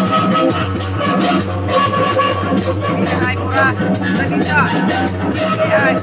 Hai pura, lagi cak. Hai.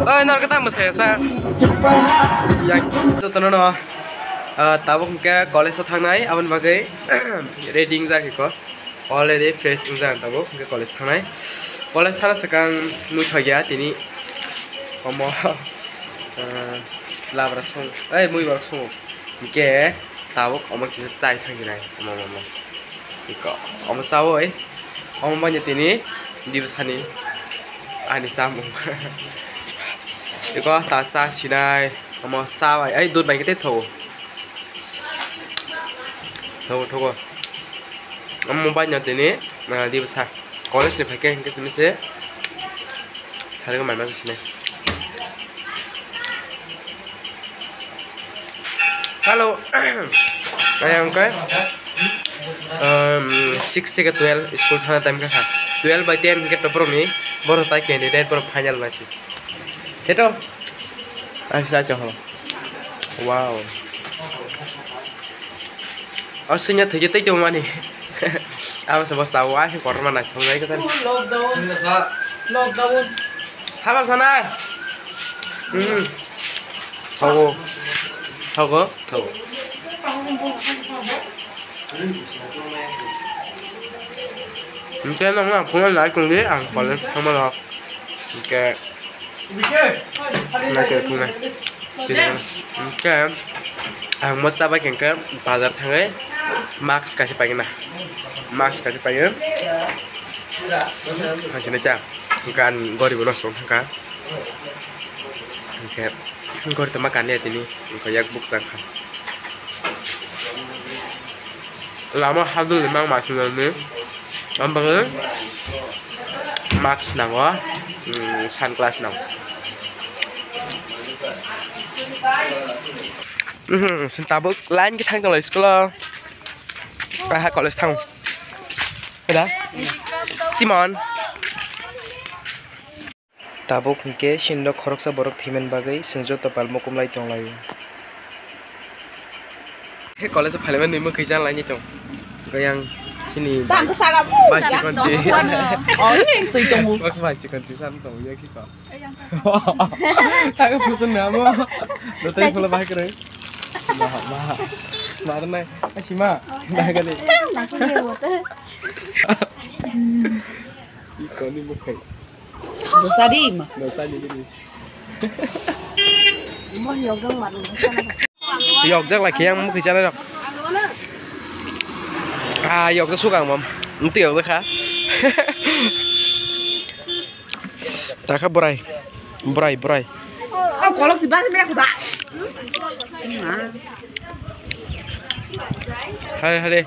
Halo Nol kita masih sa yang itu tenon tabung ke college tangnai awan bagai reading jaki ko already fresh jang tabung ke college tangnai college thana sekang nu thagya tini omo labra song mui bar song ke tabung omo kisa sai thangi nai omo iko omo sawoi omo banya tini dibsani ani samung thì có ta sa xí này mà sa vậy ấy đốt bánh cái tết thầu thầu thầu mua bao nhiêu tiền ấy mà đi sa có lấy phải cái gì mới thấy cái mày mà xí này hello anh em cái 6 থেকে 12 school थाना time का था 12 by 10 के topper में बड़ा था candidate पर final match है तो अच्छा चलो वाओ और सुनिए थी जते जो मानी आप सब बस ताऊ आज कर माना थोड़ा नहीं कैसा लॉकडाउन हाँ बाप सुना थोगो cái nó là cũng lại cùng đấy ăn còn không bao giờ cái này cái này cái ăn mất sao vậy cái bazar thằng ấy max kasih pagi na max kasih pagi macam ni cak kan gori bonus tuh kan cái gori makan lihat ini kayak buk sangka lama hadul memang masih lama Ambil Max nang wah, sunglass nang. Sentabuk lain cái thằng college school, hai college thằng, cái đó, Simon. Tabuk ke Shindo khoroksa borok thimen bagai sengjo topal mokum lai tong lai. Cái college phải là mình mới khi sang lại như chồng, cái yang sini baca konti oh ini tunggu baca konti sampai ya kita tak pesan nama lo tadi kalau bahas keren mah này si ma dah cái này ikon ni bukan dosa di đi mau yoga mặt yoga là khi em khi ra đây được dọc ra suốt không tiểu thôi khá ta khá bray có lúc thì bác mẹ của bạn hai